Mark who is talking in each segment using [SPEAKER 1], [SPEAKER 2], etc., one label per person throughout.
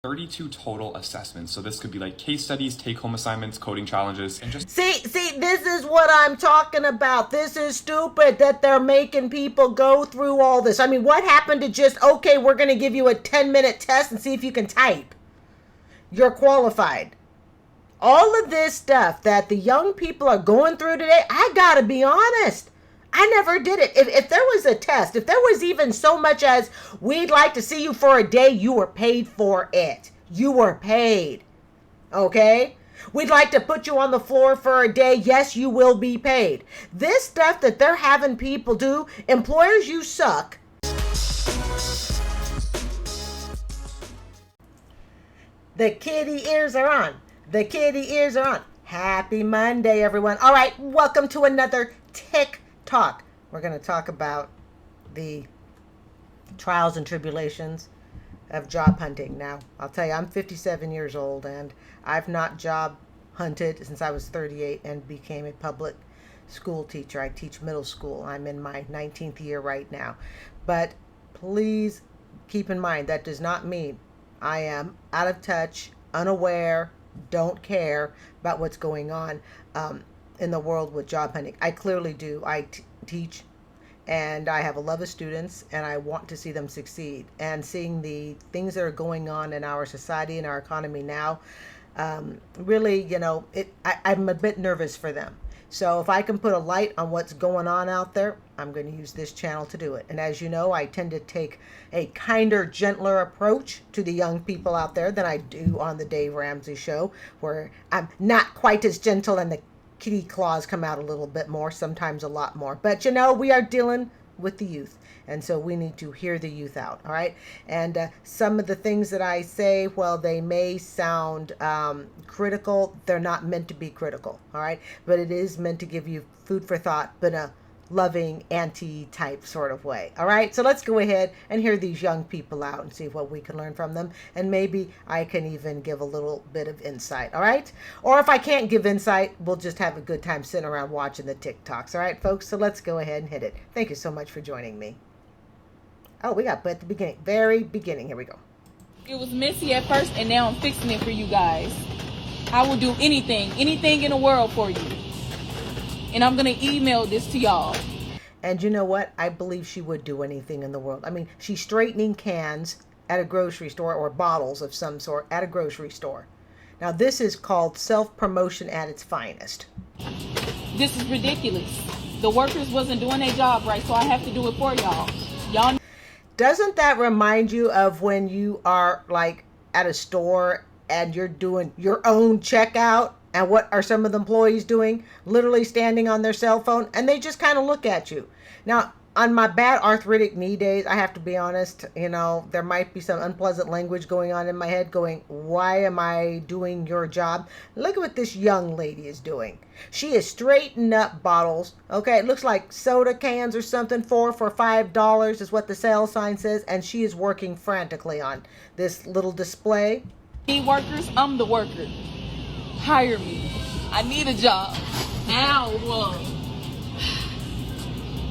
[SPEAKER 1] 32 total assessments. So this could be like case studies, take-home assignments, coding challenges, and just...
[SPEAKER 2] See, this is what I'm talking about. This is stupid that they're making people go through all this. I mean, what happened to just, okay, we're going to give you a 10-minute test and see if you can type. You're qualified. All of this stuff that the young people are going through today, I got to be honest. I never did it. If there was a test, if there was even so much as we'd like to see you for a day, you were paid for it. You were paid. Okay? We'd like to put you on the floor for a day. Yes, you will be paid. This stuff that they're having people do, employers, you suck. The kitty ears are on. The kitty ears are on. Happy Monday, everyone. All right, welcome to another Tick Talk. We're going to talk about the trials and tribulations of job hunting. Now, I'll tell you, I'm 57 years old, and I've not job hunted since I was 38 and became a public school teacher. I teach middle school. I'm in my 19th year right now. But please keep in mind, that does not mean I am out of touch, unaware, don't care about what's going on in the world with job hunting. I clearly do. I teach, and I have a love of students, and I want to see them succeed. And seeing the things that are going on in our society and our economy now, really, you know, I'm a bit nervous for them. So if I can put a light on what's going on out there, I'm going to use this channel to do it. And as you know, I tend to take a kinder, gentler approach to the young people out there than I do on the Dave Ramsey show, where I'm not quite as gentle and the kitty claws come out a little bit more, sometimes a lot more. But you know, we are dealing with the youth, and so we need to hear the youth out. All right. And some of the things that I say, well, they may sound critical. They're not meant to be critical. All right. But it is meant to give you food for thought, but a loving anti-type sort of way. All right. So let's go ahead and hear these young people out and see what we can learn from them. And maybe I can even give a little bit of insight. All right. Or if I can't give insight, we'll just have a good time sitting around watching the TikToks. All right, folks. So let's go ahead and hit it. Thank you so much for joining me. Oh, we got at the beginning, very beginning. Here we go.
[SPEAKER 3] It was messy at first, and now I'm fixing it for you guys. I will do anything in the world for you. And I'm going to email this to y'all.
[SPEAKER 2] And you know what? I believe she would do anything in the world. I mean, she's straightening cans at a grocery store, or bottles of some sort at a grocery store. Now, this is called self-promotion at its finest.
[SPEAKER 3] This is ridiculous. The workers wasn't doing their job right, so I have to do it for y'all. Y'all.
[SPEAKER 2] Doesn't that remind you of when you are like at a store and you're doing your own checkout? And what are some of the employees doing? Literally standing on their cell phone, and they just kind of look at you. Now, on my bad arthritic knee days, I have to be honest, you know, there might be some unpleasant language going on in my head going, why am I doing your job? Look at what this young lady is doing. She is straightening up bottles. Okay, it looks like soda cans or something, $4 for $5 is what the sale sign says. And she is working frantically on this little display.
[SPEAKER 3] Need workers, I'm the worker. Hire me. I need a job. Now,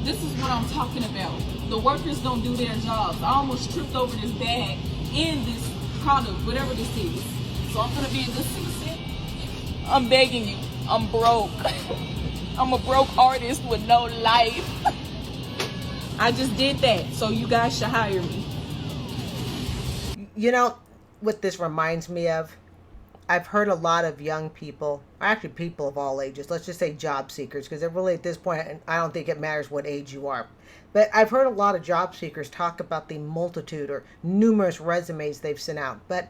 [SPEAKER 3] this is what I'm talking about. The workers don't do their jobs. I almost tripped over this bag in this product, whatever this is. So I'm gonna be a good citizen. I'm begging you. I'm broke. I'm a broke artist with no life. I just did that, so you guys should hire me.
[SPEAKER 2] You know what this reminds me of? I've heard a lot of young people, actually people of all ages, let's just say job seekers, because they're really at this point, I don't think it matters what age you are. But I've heard a lot of job seekers talk about the multitude or numerous resumes they've sent out. But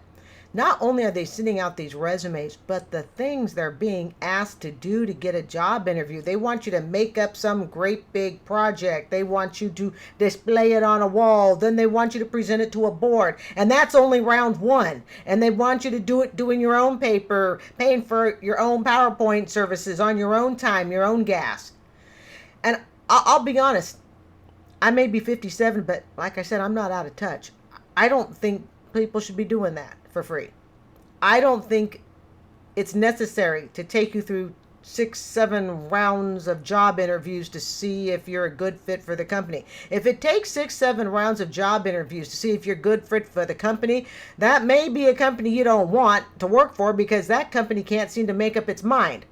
[SPEAKER 2] not only are they sending out these resumes, but the things they're being asked to do to get a job interview. They want you to make up some great big project. They want you to display it on a wall. Then they want you to present it to a board. And that's only round one. And they want you to do it doing your own paper, paying for your own PowerPoint services on your own time, your own gas. And I'll be honest, I may be 57, but like I said, I'm not out of touch. I don't think people should be doing that for free. I don't think it's necessary to take you through 6, 7 rounds of job interviews to see if you're a good fit for the company. If it takes 6, 7 rounds of job interviews to see if you're good fit for the company, that may be a company you don't want to work for, because that company can't seem to make up its mind.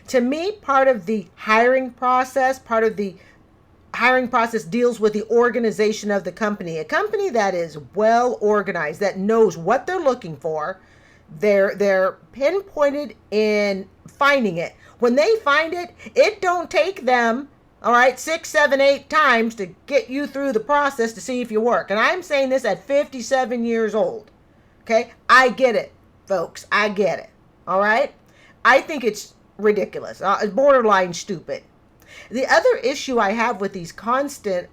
[SPEAKER 2] To me, part of the hiring process deals with the organization of the company. A company that is well organized, that knows what they're looking for, they're pinpointed in finding it. When they find it, it don't take them, all right, 6, 7, 8 times to get you through the process to see if you work. And I'm saying this at 57 years old. Okay? I get it, folks. I get it. All right? I think it's ridiculous. Borderline stupid. The other issue I have with these constant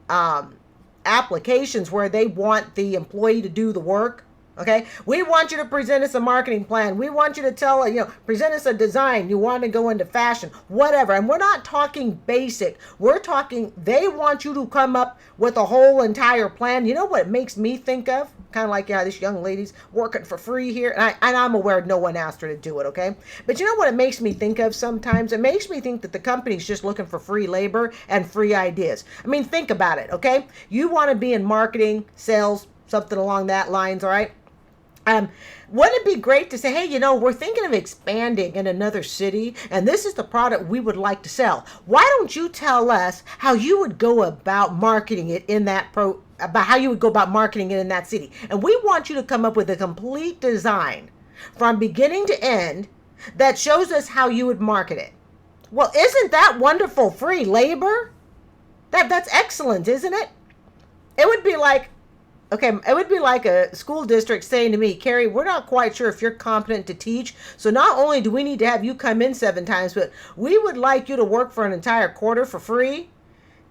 [SPEAKER 2] applications where they want the employee to do the work. Okay, we want you to present us a marketing plan. We want you to present us a design. You want to go into fashion, whatever. And we're not talking basic. We're talking, they want you to come up with a whole entire plan. You know what it makes me think of? Kind of like, this young lady's working for free here. And I'm aware no one asked her to do it, okay? But you know what it makes me think of sometimes? It makes me think that the company's just looking for free labor and free ideas. I mean, think about it, okay? You want to be in marketing, sales, something along that lines, all right? Wouldn't it be great to say, hey, we're thinking of expanding in another city, and this is the product we would like to sell. Why don't you tell us how you would go about marketing it in that city? And we want you to come up with a complete design from beginning to end that shows us how you would market it. Well, isn't that wonderful free labor? That's excellent, isn't it? It would be like a school district saying to me, Carrie, we're not quite sure if you're competent to teach. So not only do we need to have you come in 7 times, but we would like you to work for an entire quarter for free.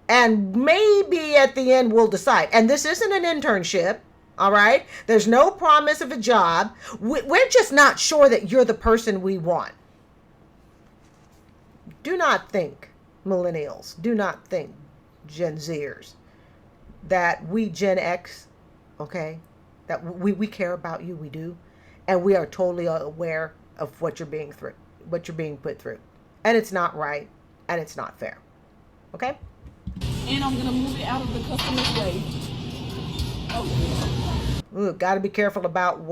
[SPEAKER 2] And maybe at the end we'll decide. And this isn't an internship. All right. There's no promise of a job. We're just not sure that you're the person we want. Do not think, millennials, do not think, Gen Zers, that we Gen X, okay, that we care about you. We do. And we are totally aware of what you're being put through. And it's not right. And it's not fair. Okay?
[SPEAKER 3] And I'm going to move it out of the customer's way.
[SPEAKER 2] Ooh, got to be careful about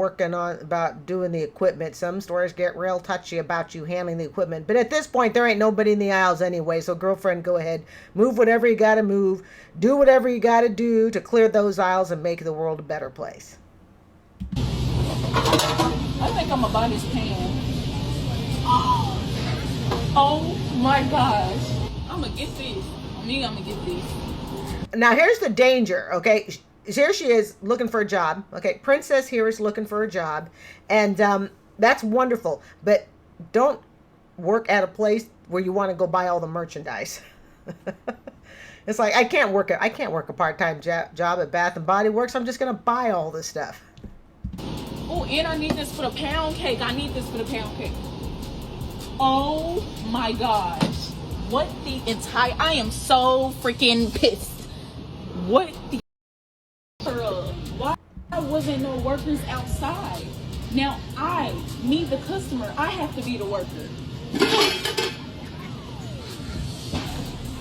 [SPEAKER 2] doing the equipment. Some stores get real touchy about you handling the equipment. But at this point, there ain't nobody in the aisles anyway. So girlfriend, go ahead. Move whatever you got to move. Do whatever you got to do to clear those aisles and make the world a better place.
[SPEAKER 3] I think I'm going to buy this pan. Oh my gosh. I'm going to get this. I'm going to get this.
[SPEAKER 2] Now, here's the danger, okay? Here she is looking for a job. Okay, Princess here is looking for a job. And that's wonderful. But don't work at a place where you want to go buy all the merchandise. It's like, I can't work a part-time job at Bath and Body Works. I'm just going to buy all this stuff.
[SPEAKER 3] Oh, and I need this for the pound cake. I Oh my gosh. I am so freaking pissed. Why wasn't no workers outside? Now me the customer, I have to be the worker.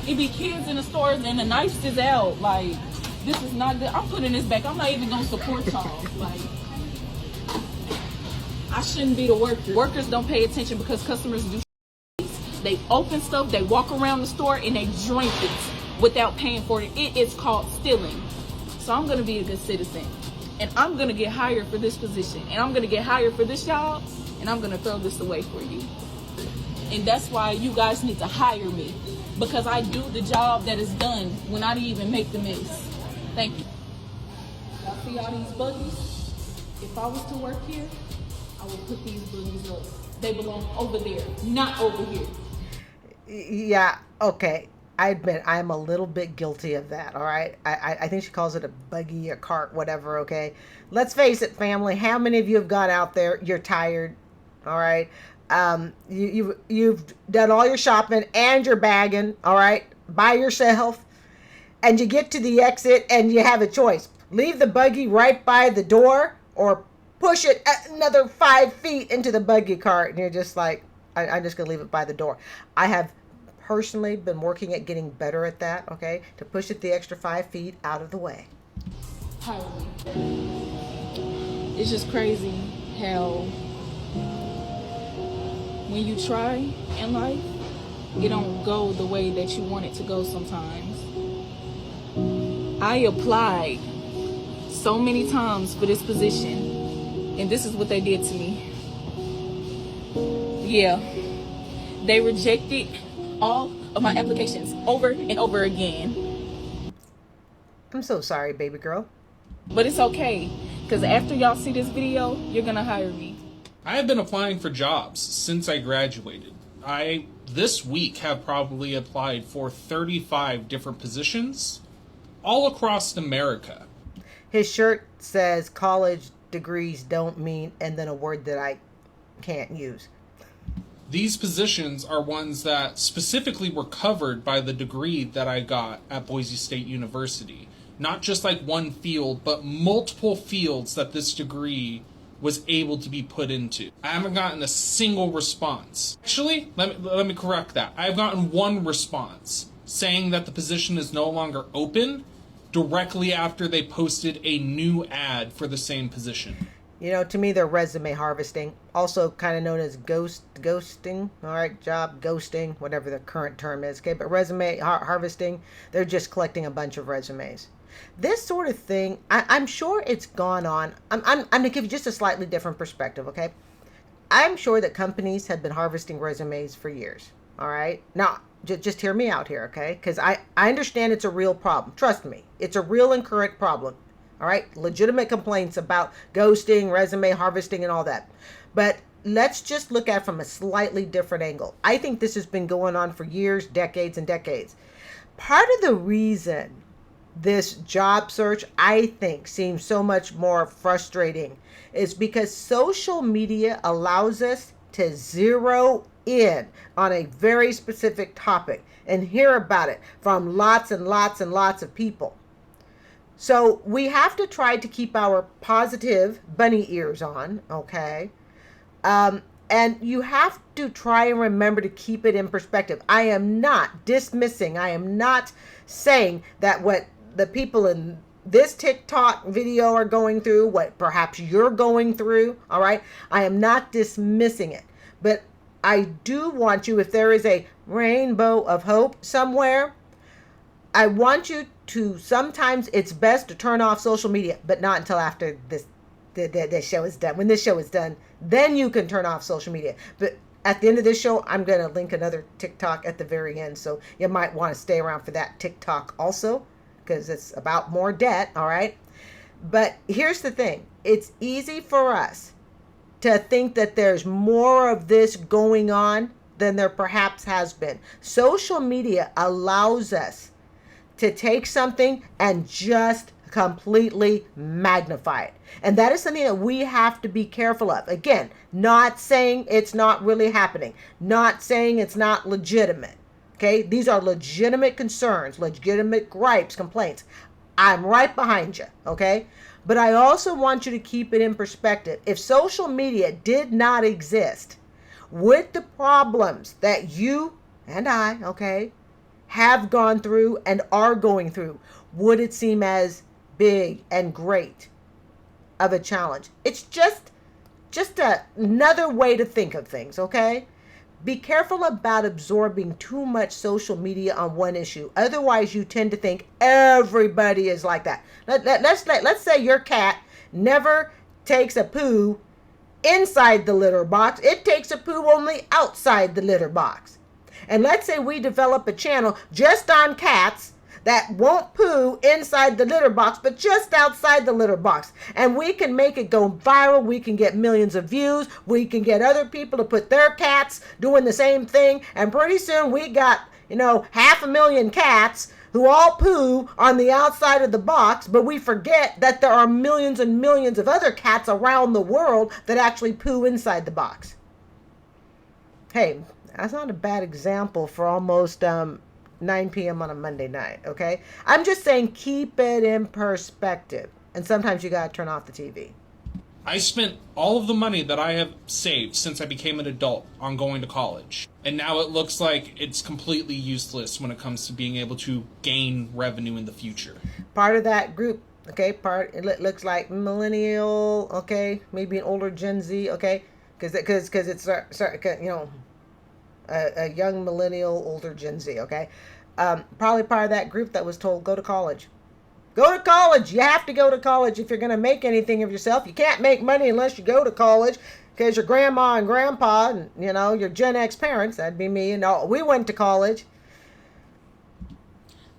[SPEAKER 3] It be kids in the stores and the knives is out. Like, this is not good. I'm putting this back. I'm not even gonna support y'all. Like, I shouldn't be the worker. Workers don't pay attention because customers do. They open stuff, they walk around the store, and they drink it without paying for it. It is called stealing. So I'm going to be a good citizen. And I'm going to get hired for this position. And I'm going to get hired for this job. And I'm going to throw this away for you. And that's why you guys need to hire me. Because I do the job that is done when I didn't even make the mess. Thank you. Y'all see all these buggies? If I was to work here, I would put these buggies up. They belong over there, not over here.
[SPEAKER 2] Yeah, okay. I admit I'm a little bit guilty of that, all right? I think she calls it a buggy, a cart, whatever, okay? Let's face it, family. How many of you have gone out there, you're tired, all right? You've done all your shopping and your bagging, all right, by yourself, and you get to the exit and you have a choice. Leave the buggy right by the door or push it another 5 feet into the buggy cart, and you're just like, I'm just going to leave it by the door. I have personally been working at getting better at that, okay, to push it the extra 5 feet out of the way.
[SPEAKER 3] Highly. It's just crazy how when you try in life, it don't go the way that you want it to go sometimes. I applied so many times for this position, and this is what they did to me. Yeah, they rejected all of my applications over and over again.
[SPEAKER 2] I'm so sorry, baby girl.
[SPEAKER 3] But it's okay, because after y'all see this video, you're gonna hire me.
[SPEAKER 4] I have been applying for jobs since I graduated. I, this week, have probably applied for 35 different positions all across America.
[SPEAKER 2] His shirt says college degrees don't mean, and then a word that I can't use.
[SPEAKER 4] These positions are ones that specifically were covered by the degree that I got at Boise State University. Not just like one field, but multiple fields that this degree was able to be put into. I haven't gotten a single response. Actually, let me correct that. I've gotten one response saying that the position is no longer open directly after they posted a new ad for the same position.
[SPEAKER 2] You know, to me, they're resume harvesting, also kind of known as ghosting. All right, job ghosting, whatever the current term is. Okay, but resume harvesting, they're just collecting a bunch of resumes. This sort of thing, I'm sure it's gone on. I'm going to give you just a slightly different perspective, okay? I'm sure that companies have been harvesting resumes for years, all right? Now, just hear me out here, okay? Because I understand it's a real problem. Trust me, it's a real and current problem. All right, legitimate complaints about ghosting, resume harvesting, and all that. But let's just look at it from a slightly different angle. I think this has been going on for years, decades, and decades. Part of the reason this job search, I think, seems so much more frustrating is because social media allows us to zero in on a very specific topic and hear about it from lots and lots and lots of people. So we have to try to keep our positive bunny ears on, okay? And you have to try and remember to keep it in perspective. I am not dismissing, I am not saying that what the people in this TikTok video are going through, what perhaps you're going through, all right? I am not dismissing it. But I do want you, if there is a rainbow of hope somewhere, I want you to, sometimes it's best to turn off social media, but not until after this show is done. When this show is done, then you can turn off social media. But at the end of this show, I'm going to link another TikTok at the very end. So you might want to stay around for that TikTok also, because it's about more debt, all right? But here's the thing. It's easy for us to think that there's more of this going on than there perhaps has been. Social media allows us to take something and just completely magnify it. And that is something that we have to be careful of. Again, not saying it's not really happening, not saying it's not legitimate. Okay, these are legitimate concerns, legitimate gripes, complaints. I'm right behind you, okay? But I also want you to keep it in perspective. If social media did not exist, with the problems that you and I, okay, have gone through and are going through, would it seem as big and great of a challenge? It's just another way to think of things, okay? Be careful about absorbing too much social media on one issue. Otherwise, you tend to think everybody is like that. Let's say your cat never takes a poo inside the litter box. It takes a poo only outside the litter box. And let's say we develop a channel just on cats that won't poo inside the litter box, but just outside the litter box. And we can make it go viral. We can get millions of views. We can get other people to put their cats doing the same thing. And pretty soon we got, 500,000 cats who all poo on the outside of the box, but we forget that there are millions and millions of other cats around the world that actually poo inside the box. Hey, that's not a bad example for almost 9 p.m. on a Monday night, okay? I'm just saying keep it in perspective. And sometimes you got to turn off the TV.
[SPEAKER 4] I spent all of the money that I have saved since I became an adult on going to college. And now it looks like it's completely useless when it comes to being able to gain revenue in the future.
[SPEAKER 2] Part of that group, okay, it looks like millennial, okay, maybe an older Gen Z, okay, because it's a young millennial, older Gen Z, okay, probably part of that group that was told go to college. Go to college. You have to go to college if you're going to make anything of yourself. You can't make money unless you go to college, because your grandma and grandpa and, your Gen X parents, that'd be me, we went to college.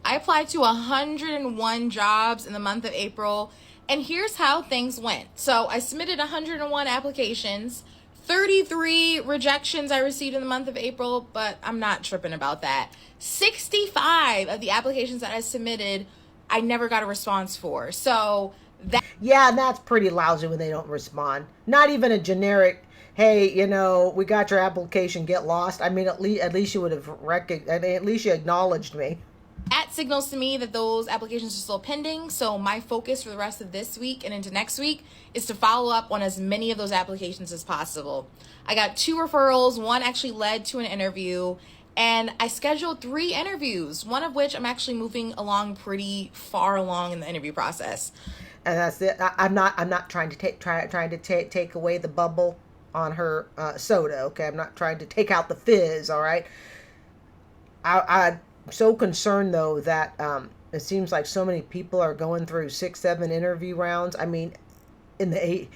[SPEAKER 5] I applied to 101 jobs in the month of April, and here's how things went. So I submitted 101 applications, 33 rejections I received in the month of April, but I'm not tripping about that. 65 of the applications that I submitted, I never got a response for. So
[SPEAKER 2] yeah, and that's pretty lousy when they don't respond. Not even a generic, hey, we got your application, get lost. I mean, at least you would have at least you acknowledged me.
[SPEAKER 5] that signals to me that those applications are still pending. So my focus for the rest of this week and into next week is to follow up on as many of those applications as possible. I got 2 referrals. One actually led to an interview. And I scheduled 3 interviews, one of which I'm actually moving along pretty far along in the interview process.
[SPEAKER 2] And that's it. I'm not trying to take away the bubble on her soda. Okay, I'm not trying to take out the fizz. All right. I'm so concerned though that it seems like so many people are going through 6, 7 interview rounds. I mean, in the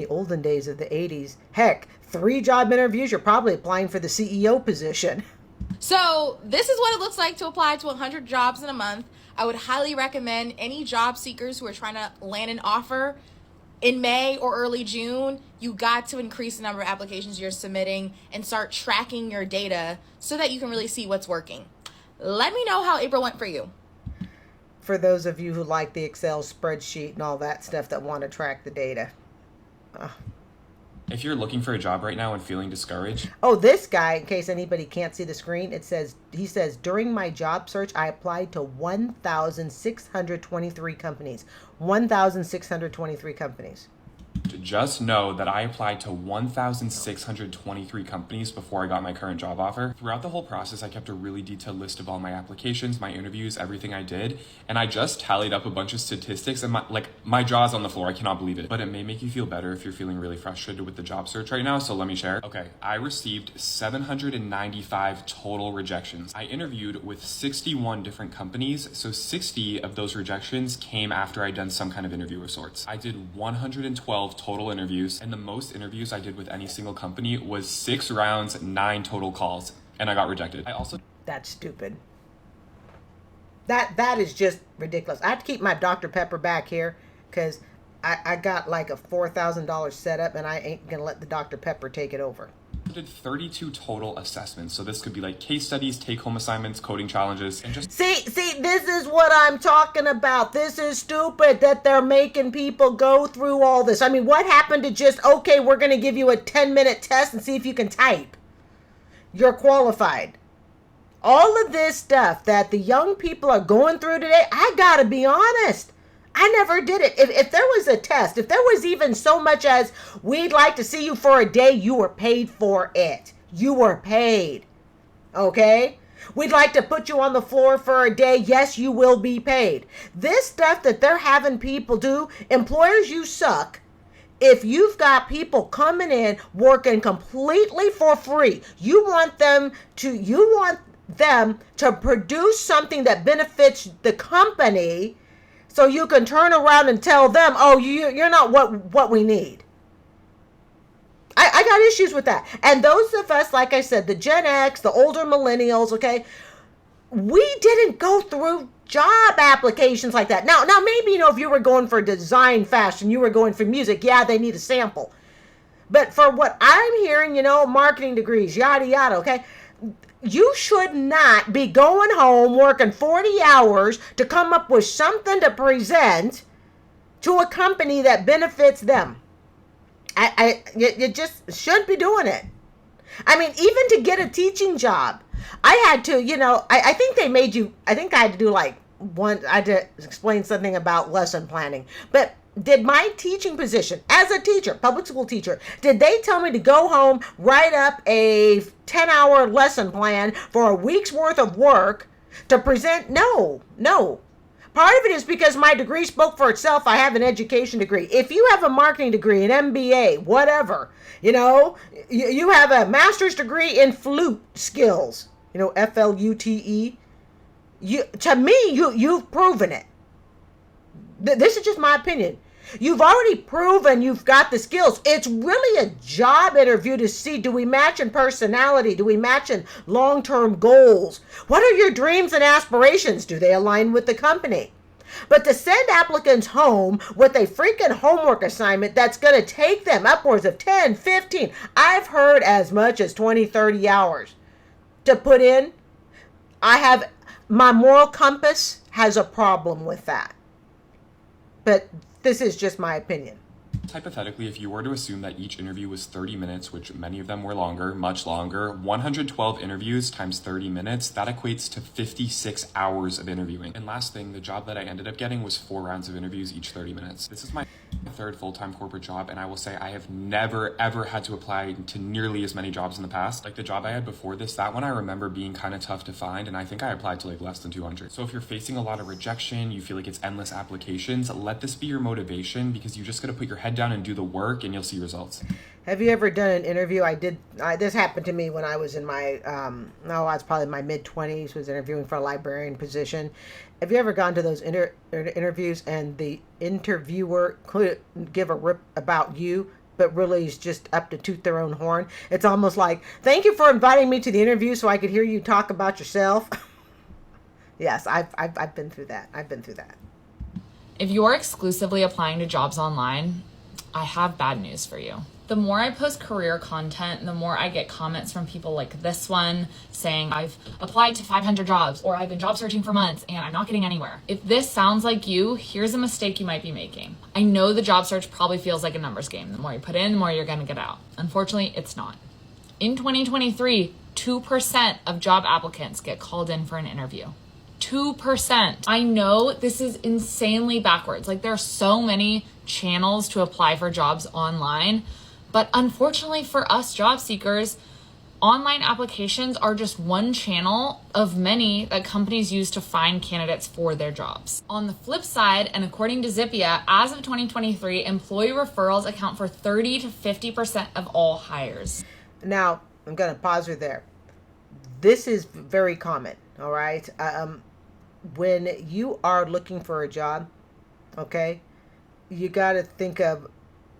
[SPEAKER 2] olden days of the 80s, heck, 3 job interviews, you're probably applying for the CEO position.
[SPEAKER 5] So this is what it looks like to apply to 100 jobs in a month. I would highly recommend any job seekers who are trying to land an offer in May or early June, you got to increase the number of applications you're submitting and start tracking your data so that you can really see what's working. Let me know how April went for you.
[SPEAKER 2] For those of you who like the Excel spreadsheet and all that stuff that want to track the data.
[SPEAKER 1] If you're looking for a job right now and feeling discouraged.
[SPEAKER 2] Oh, this guy, in case anybody can't see the screen, he says, during my job search, I applied to 1,623 companies. 1,623 companies.
[SPEAKER 1] Just know that I applied to 1,623 companies before I got my current job offer. Throughout the whole process, I kept a really detailed list of all my applications, my interviews, everything I did, and I just tallied up a bunch of statistics, and my jaw's on the floor. I cannot believe it. But it may make you feel better if you're feeling really frustrated with the job search right now, so let me share. Okay, I received 795 total rejections. I interviewed with 61 different companies, so 60 of those rejections came after I'd done some kind of interview of sorts. I did 112 total interviews, and the most interviews I did with any single company was 6 rounds, 9 total calls, and I got rejected.
[SPEAKER 2] That's stupid. That is just ridiculous. I have to keep my Dr. Pepper back here because I got like a $4,000 setup, and I ain't gonna let the Dr. Pepper take it over.
[SPEAKER 1] I did 32 total assessments, so this could be like case studies, take-home assignments, coding challenges, and just
[SPEAKER 2] See, this is what I'm talking about. This is stupid that they're making people go through all this. I mean, what happened to just, okay, we're going to give you a 10-minute test and see if you can type. You're qualified. All of this stuff that the young people are going through today, I got to be honest. I never did it. If there was a test, if there was even so much as we'd like to see you for a day, you were paid for it. You were paid. Okay? We'd like to put you on the floor for a day. Yes, you will be paid. This stuff that they're having people do, employers, you suck. If you've got people coming in working completely for free, you want them to produce something that benefits the company. So you can turn around and tell them, oh, you're not what we need. I got issues with that. And those of us, like I said, the Gen X, the older millennials, okay, we didn't go through job applications like that. Now maybe, if you were going for design, fashion, you were going for music, yeah, they need a sample. But for what I'm hearing, marketing degrees, yada, yada, okay, you should not be going home working 40 hours to come up with something to present to a company that benefits them. You just shouldn't be doing it. I mean, even to get a teaching job, I had to, I think I had to do I had to explain something about lesson planning. But did my teaching position as a teacher, public school teacher, did they tell me to go home, write up a 10-hour lesson plan for a week's worth of work to present? No. Part of it is because my degree spoke for itself. I have an education degree. If you have a marketing degree, an MBA, whatever, you have a master's degree in flute skills, FLUTE. To me, you've proven it. This is just my opinion. You've already proven you've got the skills. It's really a job interview to see, do we match in personality? Do we match in long-term goals? What are your dreams and aspirations? Do they align with the company? But to send applicants home with a freaking homework assignment that's going to take them upwards of 10, 15, I've heard as much as 20, 30 hours to put in, my moral compass has a problem with that. But this is just my opinion.
[SPEAKER 1] Hypothetically, if you were to assume that each interview was 30 minutes, which many of them were longer, much longer, 112 interviews times 30 minutes, that equates to 56 hours of interviewing. And last thing, the job that I ended up getting was 4 rounds of interviews each 30 minutes. This is my third full-time corporate job, and I will say I have never, ever had to apply to nearly as many jobs in the past. Like the job I had before this, that one I remember being kind of tough to find, and I think I applied to like less than 200. So if you're facing a lot of rejection, you feel like it's endless applications, let this be your motivation, because you just got to put your head down and do the work and you'll see results.
[SPEAKER 2] Have you ever done an interview? This happened to me when I was in my, I was probably in my mid-20s, was interviewing for a librarian position. Have you ever gone to those interviews and the interviewer could give a rip about you, but really is just up to toot their own horn? It's almost like, thank you for inviting me to the interview so I could hear you talk about yourself. Yes, I've been through that.
[SPEAKER 6] If you're exclusively applying to jobs online, I have bad news for you. The more I post career content, the more I get comments from people like this one saying, I've applied to 500 jobs, or I've been job searching for months and I'm not getting anywhere. If this sounds like you, here's a mistake you might be making. I know the job search probably feels like a numbers game. The more you put in, the more you're going to get out. Unfortunately, it's not. In 2023, 2% of job applicants get called in for an interview. 2%. I know this is insanely backwards. Like there are so many channels to apply for jobs online, but unfortunately for us job seekers, online applications are just one channel of many that companies use to find candidates for their jobs. On the flip side, and according to Zippia, as of 2023, employee referrals account for 30 to 50% of all hires.
[SPEAKER 2] Now, I'm going to pause you there. This is very common, all right? When you are looking for a job, okay, you got to think of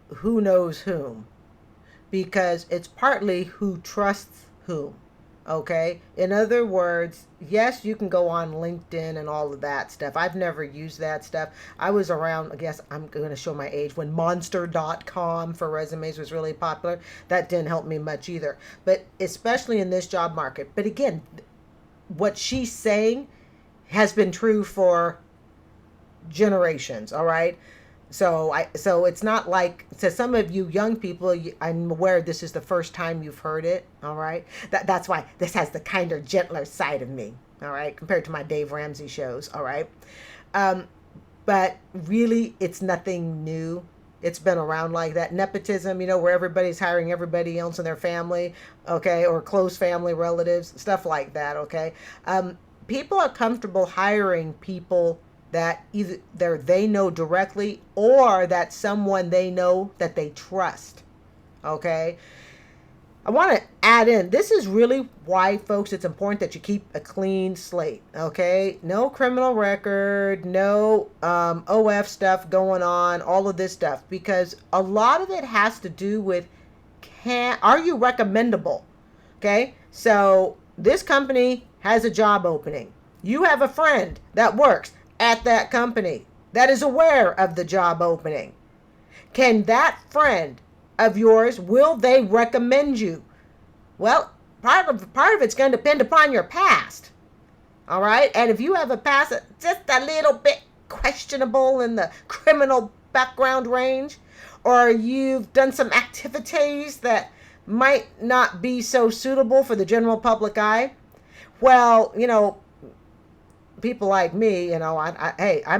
[SPEAKER 2] who knows whom, because it's partly who trusts whom, okay? In other words, yes, you can go on LinkedIn and all of that stuff. I've never used that stuff. I was around, I guess I'm going to show my age, when monster.com for resumes was really popular. That didn't help me much either, but especially in this job market. But again, what she's saying has been true for generations, all right? So it's not like, to some of you young people, I'm aware this is the first time you've heard it, all right? That's why this has the kinder, gentler side of me, all right, compared to my Dave Ramsey shows, all right? But really, it's nothing new. It's been around like that. Nepotism, where everybody's hiring everybody else in their family, okay, or close family relatives, stuff like that, okay? People are comfortable hiring people that either they know directly or that someone they know that they trust, okay? I want to add in, this is really why, folks, it's important that you keep a clean slate, okay? No criminal record, no OF stuff going on, all of this stuff, because a lot of it has to do with, are you recommendable, okay? So this company has a job opening. You have a friend that works at that company that is aware of the job opening. Can that friend of yours, will they recommend you? Well, part of it's going to depend upon your past. All right? And if you have a past just a little bit questionable in the criminal background range, or you've done some activities that might not be so suitable for the general public eye, well, people like me, I'm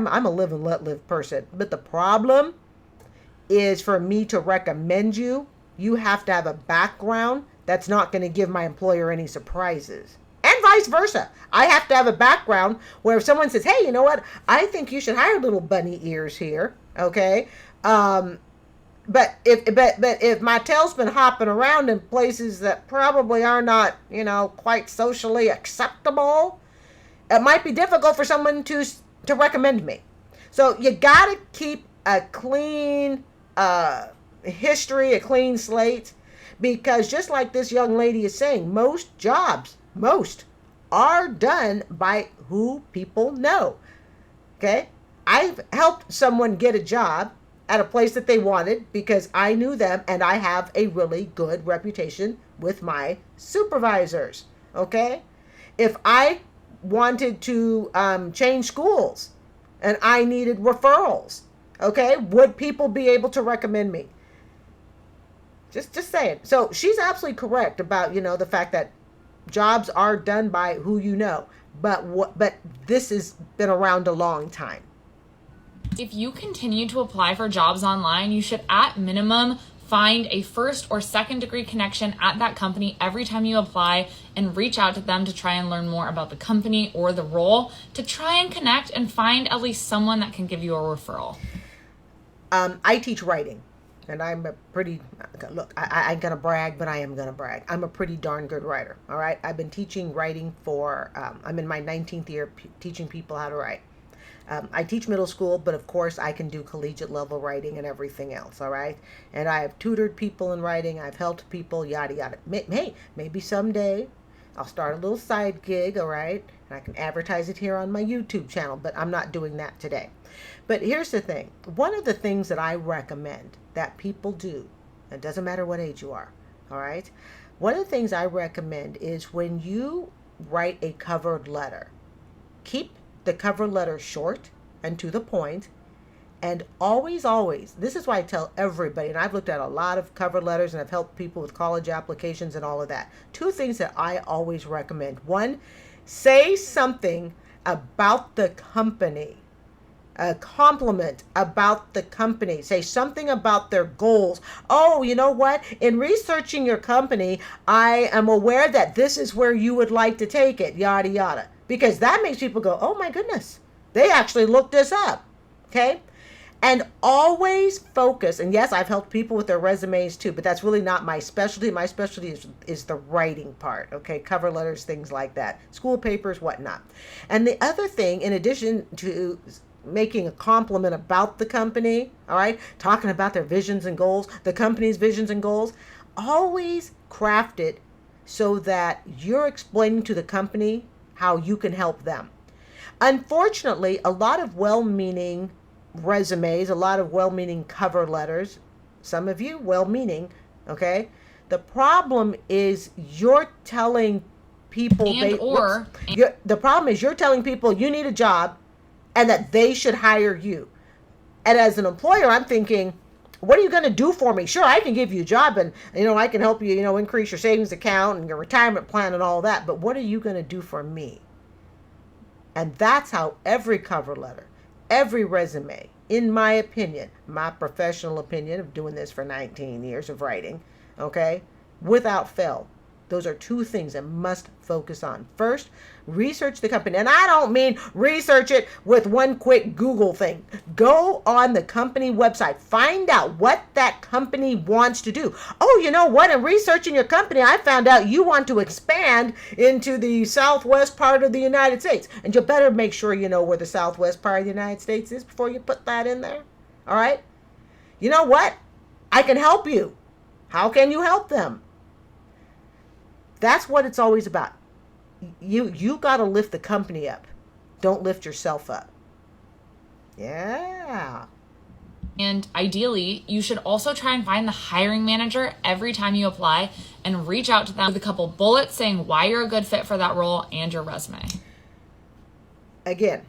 [SPEAKER 2] a live and let live person. But the problem is for me to recommend you, you have to have a background that's not going to give my employer any surprises. And vice versa. I have to have a background where if someone says, hey, you know what? I think you should hire little bunny ears here. Okay. But if my tail's been hopping around in places that probably are not, quite socially acceptable, it might be difficult for someone to recommend me. So you got to keep a clean history, a clean slate, because just like this young lady is saying, most jobs are done by who people know. Okay? I've helped someone get a job at a place that they wanted because I knew them and I have a really good reputation with my supervisors. Okay? If I wanted to change schools and I needed referrals, okay, would people be able to recommend me? Just saying. So she's absolutely correct about, the fact that jobs are done by who you know. But this has been around a long time.
[SPEAKER 6] If you continue to apply for jobs online, you should at minimum find a first or second degree connection at that company every time you apply and reach out to them to try and learn more about the company or the role, to try and connect and find at least someone that can give you a referral.
[SPEAKER 2] I teach writing, and I'm a pretty, look, I ain't gonna brag, but I am gonna brag. I'm a pretty darn good writer, all right? I've been teaching writing for, I'm in my 19th year teaching people how to write. I teach middle school, but of course I can do collegiate level writing and everything else, all right? And I have tutored people in writing. I've helped people, yada, yada. Hey, maybe someday I'll start a little side gig, all right? And I can advertise it here on my YouTube channel, but I'm not doing that today. But here's the thing. One of the things that I recommend that people do, it doesn't matter what age you are, all right? One of the things I recommend is when you write a cover letter, keep the cover letter short and to the point, and always, this is why I tell everybody, and I've looked at a lot of cover letters and I've helped people with college applications and all of that. Two things that I always recommend. One, say something about the company. A compliment about the company. Say something about their goals. Oh, you know what? In researching your company, I am aware that this is where you would like to take it, yada, yada. Because that makes people go, oh my goodness, they actually looked this up. Okay? And always focus, and yes, I've helped people with their resumes too, but that's really not my specialty. My specialty is the writing part, okay? Cover letters, things like that. School papers, whatnot. And the other thing, in addition to making a compliment about the company, all right, talking about their visions and goals, the company's visions and goals, always craft it so that you're explaining to the company how you can help them. Unfortunately, a lot of well-meaning resumes, a lot of well-meaning cover letters, some of you well-meaning, okay? The problem is you're telling people the problem is you're telling people you need a job and that they should hire you. And as an employer, I'm thinking, what are you going to do for me? Sure, I can give you a job and, I can help you, increase your savings account and your retirement plan and all that. But what are you going to do for me? And that's how every cover letter, every resume, in my opinion, my professional opinion of doing this for 19 years of writing, okay, without fail, those are two things that must focus on. First, research the company. And I don't mean research it with one quick Google thing. Go on the company website. Find out what that company wants to do. Oh, you know what? In researching your company, I found out you want to expand into the southwest part of the United States. And you better make sure you know where the southwest part of the United States is before you put that in there. All right? You know what? I can help you. How can you help them? That's what it's always about. You got to lift the company up. Don't lift yourself up. Yeah.
[SPEAKER 6] And ideally, you should also try and find the hiring manager every time you apply and reach out to them with a couple bullets saying why you're a good fit for that role and your resume.
[SPEAKER 2] Again,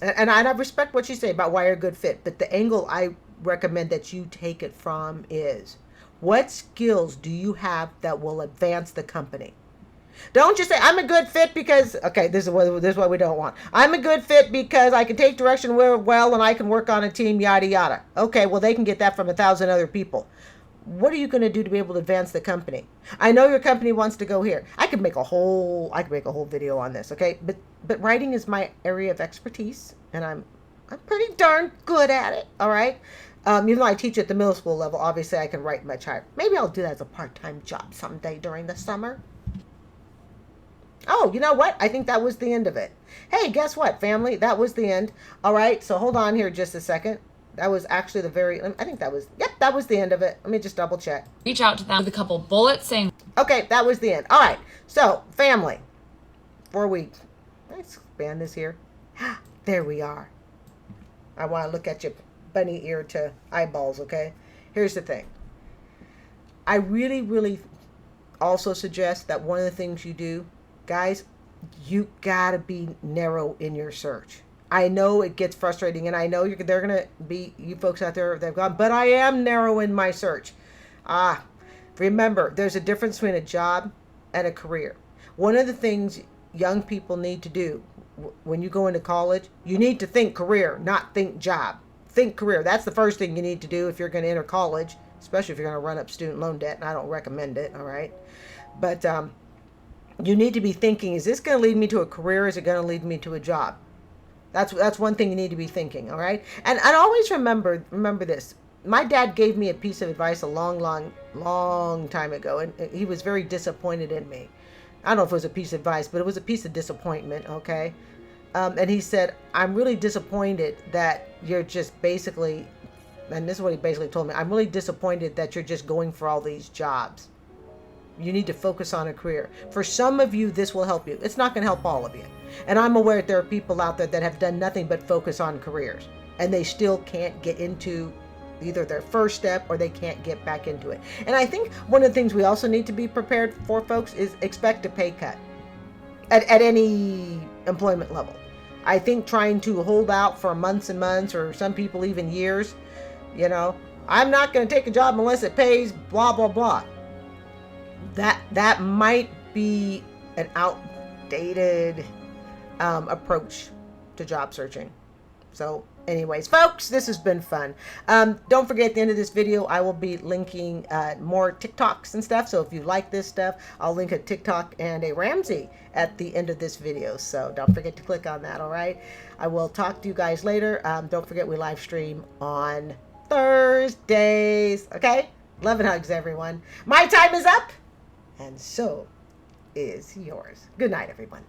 [SPEAKER 2] and I respect what you say about why you're a good fit, but the angle I recommend that you take it from is, what skills do you have that will advance the company? Don't just say, I'm a good fit because, okay, this is what we don't want. I'm a good fit because I can take direction well and I can work on a team, yada, yada. Okay, well, they can get that from 1,000 other people. What are you going to do to be able to advance the company? I know your company wants to go here. I could make a whole video on this, okay? But writing is my area of expertise, and I'm pretty darn good at it, all right? Even though I teach at the middle school level, obviously I can write much higher. Maybe I'll do that as a part-time job someday during the summer. Oh, you know what? I think that was the end of it. Hey, guess what, family? That was the end. All right, so hold on here just a second. That was actually that was the end of it. Let me just double check.
[SPEAKER 6] Reach out to them with a couple bullets saying,
[SPEAKER 2] okay, that was the end. All right, so family, let's expand this here. There we are. I want to look at your bunny ear to eyeballs, okay? Here's the thing. I really, really also suggest that one of the things you do, guys, you gotta be narrow in your search. I know it gets frustrating, and I know they're gonna be you folks out there that've gone, but I am narrow in my search. Remember, there's a difference between a job and a career. One of the things young people need to do when you go into college, you need to think career, not think job. Think career. That's the first thing you need to do if you're going to enter college, especially if you're going to run up student loan debt, and I don't recommend it, all right? But you need to be thinking, is this going to lead me to a career? Is it going to lead me to a job? That's one thing you need to be thinking, all right? And always remember this. My dad gave me a piece of advice a long time ago, and he was very disappointed in me. I don't know if it was a piece of advice, but it was a piece of disappointment, okay? And he said, I'm really disappointed that you're just basically, and this is what he basically told me, I'm really disappointed that you're just going for all these jobs. You need to focus on a career. For some of you, this will help you. It's not going to help all of you. And I'm aware that there are people out there that have done nothing but focus on careers, and they still can't get into either their first step or they can't get back into it. And I think one of the things we also need to be prepared for, folks, is expect a pay cut at any employment level. I think trying to hold out for months and months, or some people even years, I'm not going to take a job unless it pays blah, blah, blah. That might be an outdated approach to job searching. So anyways, folks, this has been fun. Don't forget, at the end of this video, I will be linking more TikToks and stuff. So if you like this stuff, I'll link a TikTok and a Ramsey at the end of this video. So don't forget to click on that, all right? I will talk to you guys later. Don't forget, we live stream on Thursdays, okay? Love and hugs, everyone. My time is up, and so is yours. Good night, everyone.